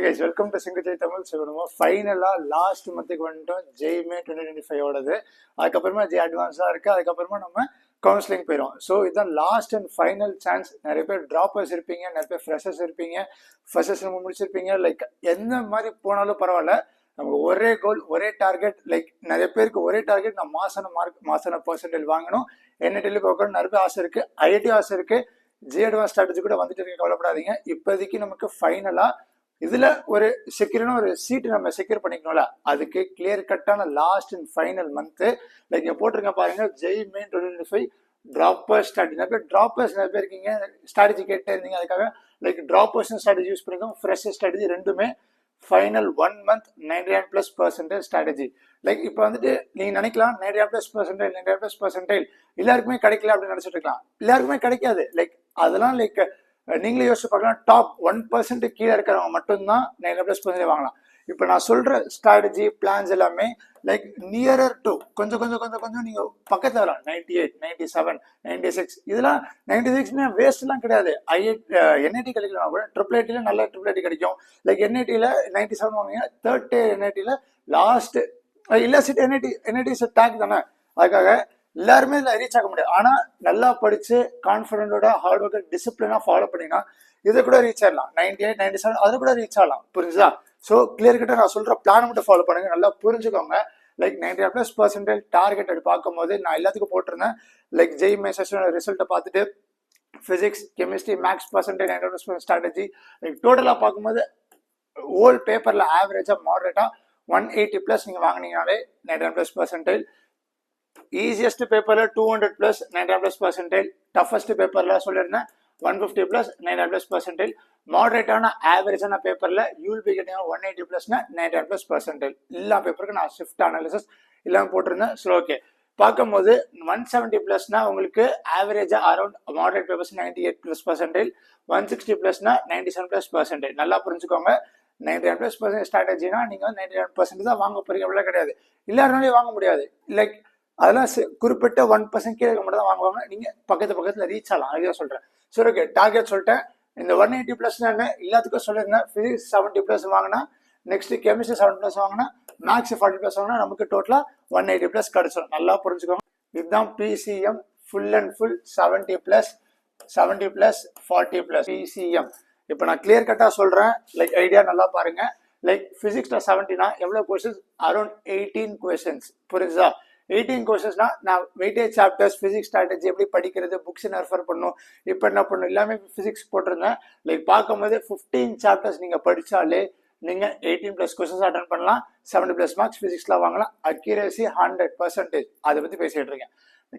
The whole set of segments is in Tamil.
guys, welcome to Single Jay Tamil. So, finally, last month JMA 2025 ஓடது. அதுக்கப்புறமா ஜே அட்வான்ஸா இருக்கு. அதுக்கப்புறமா நம்ம கவுன்சிலிங் போயிடும். ஸோ இதுதான் லாஸ்ட் அண்ட் ஃபைனல் சான்ஸ். நிறைய பேர் ட்ராப்பர்ஸ் இருப்பீங்க, நிறைய பேர் ஃப்ரெஷர்ஸ் இருப்பீங்க, ஃப்ரெஷர்ஸ் நம்ம முடிச்சிருப்பீங்க. லைக் எந்த மாதிரி போனாலும் பரவாயில்ல, நமக்கு ஒரே கோல், ஒரே டார்கெட். லைக் நிறைய பேருக்கு ஒரே டார்கெட், நான் மாசான பர்சன்டேஜ் வாங்கணும், என்ஐடியில் போகணும், நிறைய ஆசை இருக்கு, ஐஐடி ஆசை இருக்கு, ஜே அட்வான்ஸ் ஸ்ட்ராட்டஜி கூட வந்துட்டு இருக்க, கவலைப்படாதீங்க. இப்போதைக்கு நமக்கு ஃபைனலா இதுல ஒரு செக்யூரான ஒரு சீட் நம்ம செக்யூர் பண்ணிக்கணும்ல, அதுக்கு clear Katana last and final month. Like போட்டிருக்க பாருங்க, JMA 2025 ட்ராப்பர் ஸ்ட்ராட்டஜி. நிறைய பேர் ட்ராப்பர்ஸ் நிறைய பேர் இருக்கீங்க, ஸ்ட்ராட்டஜி கேட்டே இருந்தீங்க. அதுக்காக லைக் ட்ராப்பர்ஸ் ஸ்ட்ராட்டஜி யூஸ் பண்ணிக்கோங்க. ஃப்ரெஷர் ஸ்ட்ராட்டஜி ரெண்டுமே ஃபைனல் 1 month 99+% ஸ்ட்ராட்டஜி. லைக் இப்போ வந்துட்டு நீங்க நினைக்கலாம் 99+% எல்லாருக்குமே கிடைக்கல அப்படின்னு நினைச்சிட்டு இருக்கலாம். எல்லாருக்குமே கிடைக்காது. லைக் அதெல்லாம் லைக் நீங்களே யோசிச்சு பார்க்கலாம். டாப் 1% கீழே இருக்கிறவங்க மட்டும்தான் 99+% வாங்கலாம். இப்போ நான் சொல்ற ஸ்ட்ராட்டஜி பிளான்ஸ் எல்லாமே லைக் நியரர் டு கொஞ்சம் நீங்க பக்கத்துல வரலாம். 98, 97, 96 இதெல்லாம் 96 வேஸ்ட் எல்லாம் கிடையாது. NIT கிடைக்கலாம் கூட IIIT நல்ல IIIT கிடைக்கும். லைக் NITல 97 வாங்குங்க, தேர்ட் இயர் NITல லாஸ்ட் இல்ல சீட் NIT டேக் தானே, அதுக்காக எல்லாருமே இதில் ரீச் ஆக முடியாது. ஆனால் நல்லா படிச்சு கான்ஃபிடென்ட்டோட ஹார்ட் ஒர்க் டிசிப்ளினா ஃபாலோ பண்ணிங்கன்னா இதை கூட ரீச் ஆகலாம். 98, 97 அது கூட ரீச் ஆகலாம். புரிஞ்சுதா? ஸோ கிளியர் கிட்ட நான் சொல்ற பிளான் மட்டும் ஃபாலோ பண்ணுங்க, நல்லா புரிஞ்சுக்கோங்க. லைக் 99+% டார்கெட் அப்படி பார்க்கும்போது நான் எல்லாத்துக்கும் போட்டிருந்தேன். லைக் JMA செஷனோட ரிசல்ட்டை பார்த்துட்டு physics, chemistry, maths percentage 99% strategy like டோட்டலாக பார்க்கும்போது ஹோல் பேப்பரில் ஆவரேஜாக மாடரேட்டாக 180+ நீங்கள் வாங்கினீங்கனாலே 99+%. ஈஸியஸ்ட் பேப்பர்ல 200+ 99+%. டஃபஸ்ட் பேப்பர்ல சொல்லியிருந்தேன் 150+ 99+%. மாடரேட்டான ஆவரேஜான பேப்பர்ல யூல் பி கெட்டிங் 180+ 99+%. எல்லா பேப்பருக்கும் நான் ஷிஃப்ட் அனாலிசிஸ் இல்லாமல் போட்டிருந்தேன். ஸோ ஓகே, பார்க்கும்போது 170+னா உங்களுக்கு ஆவரேஜா அரௌண்ட் மாடரேட் பேப்பர்ஸ் 98+%, 160+னா 97+%. நல்லா புரிஞ்சுக்கோங்க. 99+% ஸ்ட்ராட்டஜினா நீங்க 99% தான் வாங்க போறீங்க, அவ்வளோ கிடையாது. எல்லாருனாலையும் வாங்க முடியாது. லைக் அதெல்லாம் குறிப்பிட்ட 1% கீழே மட்டும் தான் வாங்குவாங்க. நீங்க பக்கத்துல ரீச் ஆகலாம், அதுதான் சொல்றேன். சரி ஓகே, டார்கெட் சொல்லிட்டேன். இந்த 180+ எல்லாத்துக்கும் சொல்லியிருந்தேன். பிசிக்ஸ் 70+ வாங்கினா, நெக்ஸ்ட் கெமிஸ்ட்ரி 70+ வாங்கினா, மேக்ஸ் 40+ வாங்கினா நமக்கு டோட்டலா 180+ கிடைச்சிடும். நல்லா புரிஞ்சுக்கோங்க. இதுதான் PCM full and full 70+, 40+, PCM. இப்போ நான் கிளியர் கட்டா சொல்றேன். லைக் ஐடியா நல்லா பாருங்க. லைக் பிசிக்ஸ்ல 70னா எவ்வளவு கொஸ்டின்ஸ்? Around 18 questions. புரியுதா? 18 கொஸ்டின்ஸ்னா நான் வெயிட்டேஜ் சாப்டர்ஸ், பிசிக்ஸ் ஸ்ட்ராட்டஜி எப்படி படிக்கிறது, புக்ஸ் ரெஃபர் பண்ணும், இப்போ என்ன பண்ணும் எல்லாமே பிசிக்ஸ் போட்டிருந்தேன். லைக் பார்க்கும்போது 15 சாப்டர்ஸ் நீங்க படிச்சாலே நீங்க 18+ கொஸ்டின்ஸ் அட்டன் பண்ணலாம், 70+ மார்க்ஸ் பிசிக்ஸ்ல வாங்கலாம். அக்யூரசி 100%. அதை பத்தி பேசிட்டு இருக்கேன்.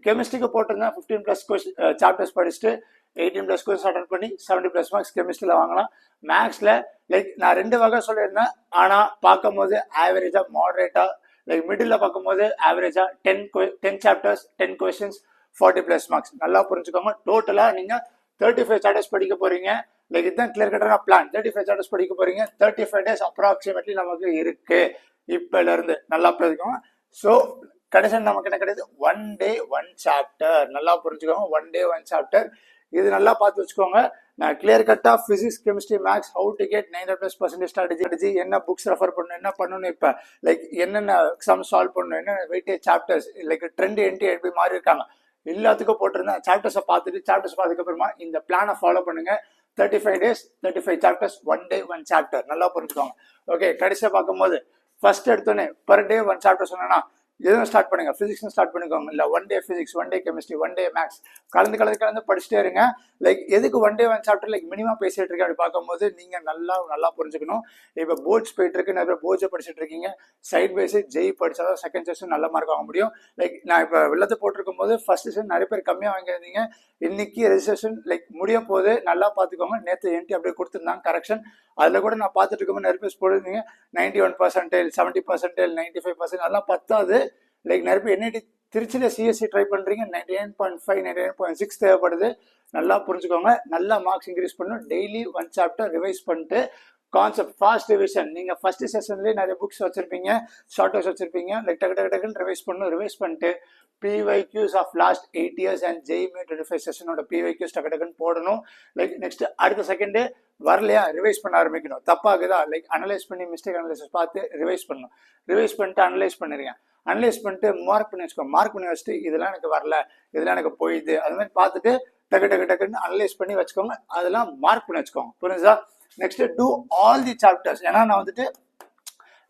கெமிஸ்ட்ரிக்கு போட்டிருந்தேன் 15+ சாப்டர்ஸ் படிச்சுட்டு 18+ கொஸ்டின்ஸ் அட்டன் பண்ணி 70+ மார்க்ஸ் கெமிஸ்ட்ரியில் வாங்கலாம். மேக்ஸ்ல லைக் நான் 2 வகை சொல்லியிருந்தேன். ஆனால் பார்க்கும்போது ஆவரேஜா மாடரேட்டா லைக் மிடில் பார்க்கும்போது ஆவரேஜா 10 சாப்டர்ஸ் 10 கொஸ்டின்ஸ் 40+ மார்க்ஸ். நல்லா புரிஞ்சுக்கோங்க. டோட்டலா நீங்க 35 சாப்டர்ஸ் படிக்க போறீங்க. லைக் இதுதான் கிளியர் கட்டான பிளான். 35 சாப்டர்ஸ் படிக்க போறீங்க. 35 days அப்ராக்சிமேட்லி நமக்கு இருக்கு இப்பல இருந்து. நல்லா புரிஞ்சுக்கோங்க. ஸோ கடைசி நமக்கு என்ன கிடையாது? 1 day 1 chapter. நல்லா புரிஞ்சுக்கோங்க. 1 day 1 chapter. இது நல்லா பார்த்து வச்சுக்கோங்க. நான் கிளியர் கட்டா physics, chemistry, maths how to get 99+% strategy, என்ன புக்ஸ் ரெஃபர் பண்ணணும், என்ன பண்ணணும், இப்போ லைக் என்னென்ன சம் சால்வ் பண்ணணும், என்ன வெயிட்டேஜ் சாப்டர்ஸ், லைக் ட்ரெண்ட் என்டி எப்படி மாறி இருக்காங்க, எல்லாத்துக்கும் போட்டிருந்தேன். சாப்டர்ஸ் பார்த்ததுக்கு அப்புறமா இந்த பிளானை ஃபாலோ பண்ணுங்க. 35 days 35 சாப்டர்ஸ், 1 day 1 chapter. நல்லா புரிஞ்சுக்கோங்க. ஓகே, கடைசியாக பார்க்கும்போது ஃபர்ஸ்ட் எடுத்தோன்னே பர் டே 1 chapter சொன்னா எதுவும் ஸ்டார்ட் பண்ணுங்க. பிசிக்ஸ் ஸ்டார்ட் பண்ணிக்கோங்க. இல்லை 1 day physics, 1 day chemistry, 1 day maths கலந்து படிச்சுட்டே இருங்க. லைக் எதுக்கு 1 day 1 chapter லைக் மினிமம் பேசிட்டு இருக்கேன் அப்படி பார்க்கும்போது நீங்க நல்லா புரிஞ்சுக்கணும். இப்போ போர்ட்ஸ் போயிட்டு இருக்கு, நிறைய போர்ட்ஸை படிச்சுட்டு இருக்கீங்க. சைட் பை சைட் ஜெய் படிச்சாதான் செகண்ட் செஷன் நல்ல மார்க் வாங்க முடியும். லைக் நான் இப்போ வெள்ளத்தை போட்டிருக்கும் போது ஃபர்ஸ்ட் செஷன் நிறைய பேர் கம்மியாக வாங்கியிருந்தீங்க. இன்னைக்கு ரெஜிஸ்ட்ரேஷன் லைக் முடிய போது நல்லா பார்த்துக்கோங்க. நேற்று என்டி அப்படியே கொடுத்துருந்தாங்க கரெக்ஷன். அதில் கூட நான் பார்த்துட்டு இருக்கும்போது நிறைய பேர் போட்டிருந்தீங்க 91%, 70%, 95%. அதெல்லாம் பத்தாது. லைக் நிறைய பேர் NIT திருச்சியில் CSC ட்ரை பண்ணுறீங்க. 99.5, 99.6 தேவைப்படுது. நல்லா புரிஞ்சுக்கோங்க. நல்லா மார்க்ஸ் இன்க்ரீஸ் பண்ணணும். டெய்லி 1 chapter ரிவைஸ் பண்ணிட்டு கான்செப்ட் ஃபாஸ்ட் ரிவிஷன். நீங்கள் ஃபர்ஸ்ட் செஷன்லேயே நிறைய புக்ஸ் வச்சிருப்பீங்க, ஷார்ட் நோட்ஸ் வச்சிருப்பீங்க. லைக் டக்குன்னு ரிவைஸ் பண்ணிட்டு PYQs of last 8 years and JMA 25 செஷனோட PYQs டக்குன்னு போடணும். லைக் நெக்ஸ்ட் அடுத்த செகண்ட் வரலையா ரிவைஸ் பண்ண ஆரம்பிக்கணும். தப்பாகுதா லைக் அனலைஸ் பண்ணி மிஸ்டேக் அனலைசிஸ் பார்த்து ரிவைஸ் பண்ணணும். ரிவைஸ் பண்ணிட்டு அனலைஸ் பண்ணிருங்க. அனலைஸ் பண்ணிட்டு மார்க் பண்ணி வச்சுக்கோங்க. மார்க் பண்ணி வச்சுட்டு இதெல்லாம் எனக்கு வரல, இதெல்லாம் எனக்கு போயிடுது, அது மாதிரி பார்த்துட்டு டக்குன்னு அனலைஸ் பண்ணி வச்சுக்கோங்க. அதெல்லாம் மார்க் பண்ணி வச்சுக்கோங்க. புரிஞ்சுதா? Next do all the chapters. ஏன்னா நான் வந்துட்டு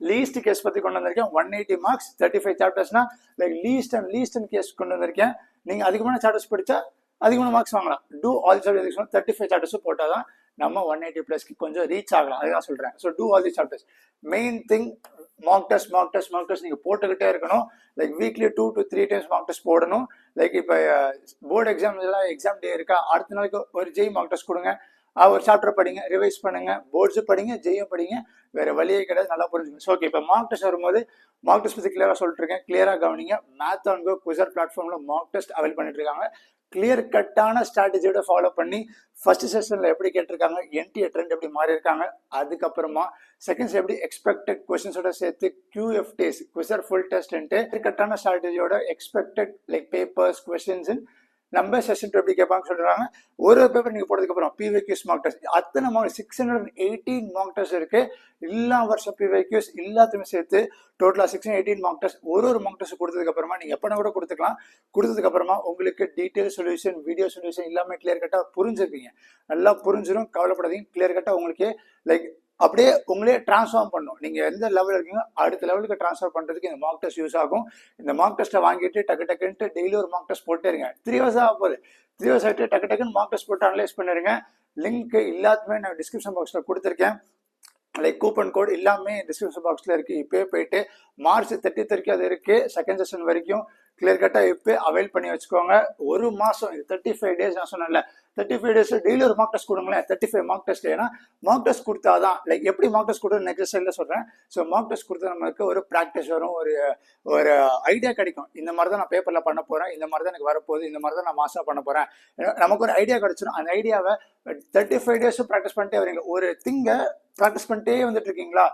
லீஸ்ட் கேஸ் பத்தி கொண்டு வந்திருக்கேன். 180 மார்க்ஸ் 35 சாப்டர்ஸ்னா லைக் லீஸ்ட் கேஸ் கொண்டு வந்திருக்கேன். நீங்க அதிகமான சாப்டர்ஸ் படிச்சா அதிகமான மார்க்ஸ் வாங்கலாம். டூ ஆல் சாப்டர்ஸ் 35 சாப்டர்ஸ் போட்டாதான் நம்ம 180 பிளஸ்க்கு கொஞ்சம் ரீச் ஆகலாம். அதுதான் சொல்றேன். So do all the chapters. Main thing mark test நீங்க போட்டுக்கிட்டே இருக்கணும். Like weekly 2 to 3 times mark test போடணும். லைக் இப்போ போர்டு எக்ஸாம் டே இருக்கா, அடுத்த நாளைக்கு ஒரு ஜெய் மார்க் டெஸ்ட் கொடுங்க. ஒரு சாப்டர் படிங்க, ரிவைஸ் பண்ணுங்க, போர்ட்ஸு படிங்க, ஜெயும் படிங்க. வேற வழியே கிடையாது. நல்லா புரிஞ்சுங்க. ஓகே, இப்போ மார்க் டெஸ்ட் வரும்போது மார்க் டெஸ்ட் பத்தி கிளியரா சொல்லிட்டு இருக்கேன். கிளியரா கவனிங்க. மேத் ஆன் கோ குவிசர் பிளாட்ஃபார்ம்ல மார்க் டெஸ்ட் அவைல் பண்ணிட்டு இருக்காங்க. கிளியர் கட்டான ஸ்ட்ராட்டஜியோட ஃபாலோ பண்ணி ஃபர்ஸ்ட் செஷன்ல எப்படி கேட்டிருக்காங்க, என்டி ட்ரெண்ட் எப்படி மாறி இருக்காங்க, அதுக்கப்புறமா செகண்ட்ஸ் எப்படி எக்ஸ்பெக்டட் கொஸ்டின்ஸோட சேர்த்து QFTs குவிசர் ஃபுல் டெஸ்ட் கட்டான ஸ்ட்ராட்டஜியோட எக்ஸ்பெக்டட் லைக் பேப்பர்ஸ் கொஸ்டின்ஸ் நம்ம செஷன் எப்படி கேட்பாங்க சொல்றாங்க. ஒரு பேப்பர் நீங்க போட்டதுக்கு அப்புறம் PYQs மார்க் டெஸ்ட் அத்தனை 618 மார்க் டெஸ்ட் இருக்கு. எல்லா வருஷம் PYQs எல்லாத்தையுமே சேர்த்து டோட்டலா 618 மார்க் டெஸ்ட். ஒரு மார்க் டெஸ்ட் கொடுத்ததுக்கு அப்புறமா நீங்க எப்பனா கூட கொடுத்துக்கலாம். கொடுத்ததுக்கு அப்புறமா உங்களுக்கு டீடைல் சொல்யூஷன், வீடியோ சொல்யூஷன் எல்லாமே கிளியர் கட்டா புரிஞ்சிருப்பீங்க. நல்லா புரிஞ்சிடும், கவலைப்படாதீங்க. கிளியர் கட்டா உங்களுக்கு லைக் அப்படியே உங்களே டிரான்ஸ்ஃபார்ம் பண்ணும். நீங்க எந்த லெவல் இருக்கீங்க அடுத்த லெவலுக்கு டிரான்ஸ்ஃபர் பண்றதுக்கு இந்த மார்க் டெஸ்ட் யூஸ் ஆகும். இந்த மார்க் டெஸ்ட்டை வாங்கிட்டு டக்குன்ட்டு டெய்லி ஒரு மார்க் டெஸ்ட் போட்டே இருங்க. 3 hours ஆக போகுது. 3 hours ஆகிட்டு டக்குன்னு மார்க் டெஸ்ட் போட்டு அனலைஸ் பண்ணிருங்க. லிங்க் எல்லாத்துமே நான் டிஸ்கிரிப்ஷன் பாக்ஸ்ல கொடுத்துருக்கேன். லைக் கூப்பன் கோட் எல்லாமே டிஸ்கிரிப்ஷன் பாக்ஸ்ல இருக்கு. இப்பயே போயிட்டு March 30 வரைக்கும் அது இருக்கு. செகண்ட் செஷன் வரைக்கும் கிளியர் கட்டா இப்போ அவைல் பண்ணி வச்சுக்கோங்க. ஒரு மாசம் 35 days நான் சொன்னேன்ல, 35 days டெய்லி ஒரு மார்க் டெஸ்ட் கொடுங்களேன். 35 மார்க் டெஸ்ட். ஏன்னா மார்க் டெஸ்ட் கொடுத்தாதான் லைக் எப்படி மார்க் டெஸ்ட் கொடுத்து நெக்ஸ்ட் சைட்ல சொல்றேன். ஸோ மார்க் டெஸ்ட் கொடுத்தா நமக்கு ஒரு ப்ராக்டிஸ் வரும், ஒரு ஐடியா கிடைக்கும். இந்த மாதிரி தான் நான் பேப்பர்ல பண்ண போறேன், இந்த மாதிரி தான் எனக்கு வரப்போகுது, இந்த மாதிரி தான் நான் மாசா பண்ண போறேன். நமக்கு ஒரு ஐடியா கிடைச்சிடும். அந்த ஐடியாவை 35 days ப்ராக்டிஸ் பண்ணிட்டே வரீங்க. ஒரு திங்கை ப்ராக்டிஸ் பண்ணிட்டே வந்துட்டு இருக்கீங்களா,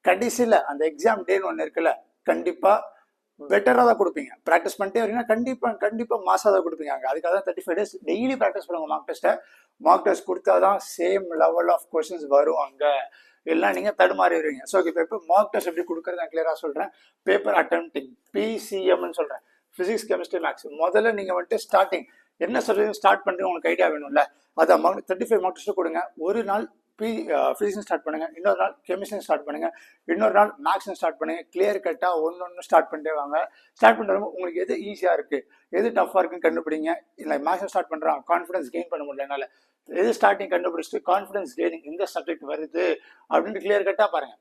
கடைசியில் அந்த எக்ஸாம் டேன்னு ஒன்று இருக்குல்ல, கண்டிப்பா பெட்டரா தான் கொடுப்பீங்க. ப்ராக்டிஸ் பண்ணிட்டே வரீங்கன்னா கண்டிப்பா மாசா தான் கொடுப்பீங்க. அதுக்காக தான் 35 days டெய்லி ப்ராக்டிஸ் பண்ணுங்க. மார்க் டெஸ்ட் கொடுத்தாதான் சேம் லெவல் ஆஃப் கொஸ்டின்ஸ் வரும். அங்க எல்லாம் நீங்க தடுமாறி வருவீங்க. ஸோ இப்போ மார்க் டெஸ்ட் எப்படி கொடுக்கறது நான் கிளியரா சொல்றேன். பேப்பர் அட்டெம்ப்டிங் PCMன்னு சொல்றேன், பிசிக்ஸ் கெமிஸ்ட்ரி மேக்ஸ். முதல்ல நீங்க வந்துட்டு ஸ்டார்டிங் என்ன சொல்றது ஸ்டார்ட் பண்ணுறது உங்களுக்கு ஐடியா வேணும்ல, அதை 35 மார்க் டெஸ்ட் கொடுங்க. ஒரு நாள் பிசிக்ஸ் ஸ்டார்ட் பண்ணுங்க, இன்னொரு நாள் கெமிஸ்ட்ரி ஸ்டார்ட் பண்ணுங்க, இன்னொரு நாள் மேக்ஸ் ஸ்டார்ட் பண்ணுங்க. கிளியர் கட்டா ஒன்னு ஸ்டார்ட் பண்ணிட்டே வாங்க. ஸ்டார்ட் பண்ணுறப்போ உங்களுக்கு எது ஈஸியா இருக்கு, எது டஃபா இருக்குன்னு கண்டுபிடிங்க. இல்லை மேக்ஸ் ஸ்டார்ட் பண்றான், கான்ஃபிடன்ஸ் கெயின் பண்ண முடியல என்னால, எது ஸ்டார்டிங் கண்டுபிடிச்சிட்டு கான்ஃபிடன்ஸ் கெய்னிங் இந்த சப்ஜெக்ட் வருது அப்படின்னு கிளியர் கட்டா பாருங்க.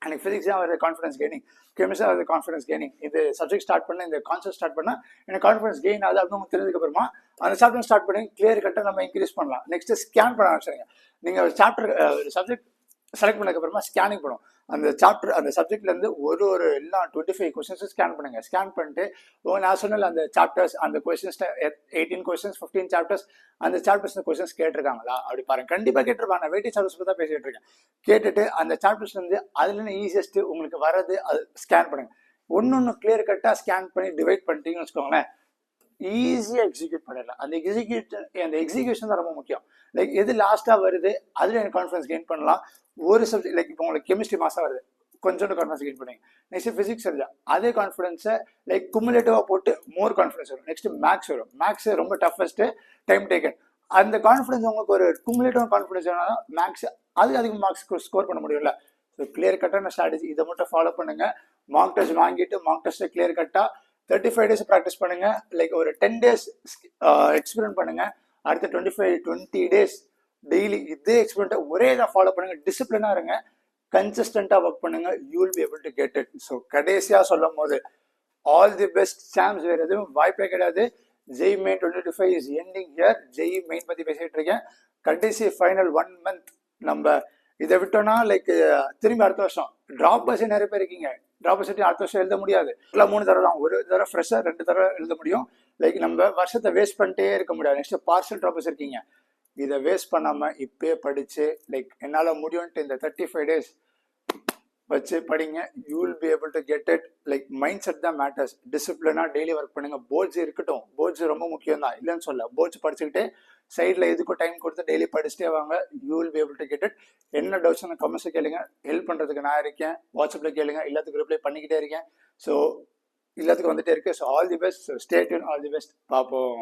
எனக்கு ஃபிசிக்ஸ் தான் வருது கான்ஃபிடன்ஸ் கெய்னிங், கெமிஸ்ட்ரி வருது கான்ஃபிடன்ஸ் கெய்னிங், இது சப்ஜெக்ட் ஸ்டார்ட் பண்ண இந்த கான்செப்ட் ஸ்டார்ட் பண்ணா எனக்கு கான்ஃபிடன்ஸ் கெயின் ஆகுது அப்படின்னு தெரிஞ்சதுக்கு அப்புறமா அந்த சாப்டர் ஸ்டார்ட் பண்ணி கிளியர் கட்டா நம்ம இன்க்ரீஸ் பண்ணலாம். நெக்ஸ்ட் ஸ்கேன் பண்ண ஆரம்பிச்சிருங்க. நீங்க சாப்டர் சப்ஜெக்ட் செலக்ட் பண்ணதுக்கு அப்புறமா ஸ்கேனிங் பண்ணும். அந்த சாப்டர் அந்த சப்ஜெக்ட்ல இருந்து ஒரு எல்லாம் 25 கொஸ்டின்ஸ் ஸ்கேன் பண்ணுங்க. ஸ்கேன் பண்ணிட்டு நான் சொன்ன அந்த சாப்டர்ஸ் அந்த கொஸ்டின்ஸ் 18 கொஸ்டின்ஸ் 15 சாப்டர்ஸ் அந்த சாப்டர்ஸ் கொஸ்டின்ஸ் கேட்டிருக்காங்களா அப்படி பாருங்க. கண்டிப்பா கேட்டிருப்பாங்க. நான் வெயிட்டிங் சாப்டர்ஸ் தான் பேசிட்டு இருக்கேன். கேட்டுட்டு அந்த சாப்டர்ஸ்ல இருந்து அதுல ஈஸியஸ்ட் உங்களுக்கு வரது அது ஸ்கேன் பண்ணுங்க. ஒன்னு கிளியர் கட்டா ஸ்கேன் பண்ணி டிவைட் பண்ணிட்டீங்கன்னு வச்சுக்கோங்களேன், ஈஸியா எக்ஸிக்யூட் பண்ணிடலாம். அந்த எக்ஸிக்யூஷன் தான் ரொம்ப முக்கியம். லைக் எது லாஸ்டா வருது அதுல எனக்கு கான்ஃபிடன்ஸ் கெயின் பண்ணலாம். ஒரு சப்ஜெக்ட் லைக் இப்போ உங்களுக்கு கெமிஸ்ட்ரி மாசா வருது, கொஞ்சோண்டு கான்ஃபிடன்ஸ் கெயின் பண்ணுங்க. நெக்ஸ்ட் பிசிக்ஸ் இருந்தா அதே கான்ஃபிடன்ஸை லைக் குமுலேட்டிவா போட்டு மோர் கான்ஃபிடன்ஸ் வரும். நெக்ஸ்ட் மேக்ஸ் வரும். மேக்ஸ் ரொம்ப டஃபஸ்ட் டைம் டேக்கன். அந்த கான்ஃபிடன்ஸ் உங்களுக்கு ஒரு குமுலேட்டிவ் கான்ஃபிடன்ஸ் வேணா மேக்ஸ் அது அதிக மார்க்ஸ் ஸ்கோர் பண்ண முடியும்ல. ஸோ கிளியர் கட்டான ஸ்ட்ராட்டஜி இதை மட்டும் ஃபாலோ பண்ணுங்க. மார்க் டெஸ்ட் வாங்கிட்டு மார்க் டெஸ்ட்டை கிளியர் கட்டா 35 days ப்ராக்டிஸ் பண்ணுங்க. லைக் ஒரு 10 days எக்ஸ்பெரிமெண்ட் பண்ணுங்க. அடுத்த 20 days டெய்லி இதே எக்ஸ்பெரிமெண்ட்டை ஒரே இதாக ஃபாலோ பண்ணுங்க. டிசிப்ளினா இருங்க, கன்சிஸ்டண்டா ஒர்க் பண்ணுங்க. You will be able to get it. So கடைசியா சொல்லும் போது ஆல் தி பெஸ்ட் சாம்ஸ். வேற எதுவும் வாய்ப்பே கிடையாது. Jai main 2025 is ending here. Jai main பத்தி பேசிட்டு இருக்கேன். கடைசி ஃபைனல் 1 month. நம்ம இதை விட்டோம்னா லைக் திரும்பி அடுத்த வருஷம் டிராப் பஸ் நிறைய பேர் இருக்கீங்க. டிராப் பஸ் அடுத்த வருஷம் எழுத முடியாது. இல்லை 3 தடவை தான், ஒரு தடவை ஃப்ரெஷ்ஷாக 2 தடவை எழுத முடியும். லைக் நம்ம வருஷத்தை வேஸ்ட் பண்ணிட்டே இருக்க முடியாது. நெக்ஸ்ட் பார்சல் டிராப் பஸ் இருக்கீங்க. இதை வேஸ்ட் பண்ணாம இப்பயே படிச்சு லைக் என்னால முடியும்ட்டு இந்த 35 days வச்சு படிங்க. You will be able to get it. Like mind set தான் மேட்டர்ஸ். டிசிப்ளினாக டெய்லி ஒர்க் பண்ணுங்க. போர்ட்ஸ் இருக்கட்டும், போர்ட்ஸ் ரொம்ப முக்கியம் தான், இல்லைன்னு சொல்ல. போர்ட்ஸ் படிச்சுக்கிட்டே சைடில் எதுக்கும் டைம் கொடுத்து டெய்லி படிச்சுட்டே வாங்க. You will be able to get it. என்ன டவுட்ஸ் கமெண்ட்ஸ் கேளுங்க, ஹெல்ப் பண்ணுறதுக்கு நான் இருக்கேன். வாட்ஸ்அப்பில் கேளுங்க, எல்லாத்துக்கும் ரிப்ளை பண்ணிக்கிட்டே இருக்கேன். ஸோ எல்லாத்துக்கும் வந்துட்டே இருக்கு. So all the best, stay tune, all the best, பார்ப்போம்.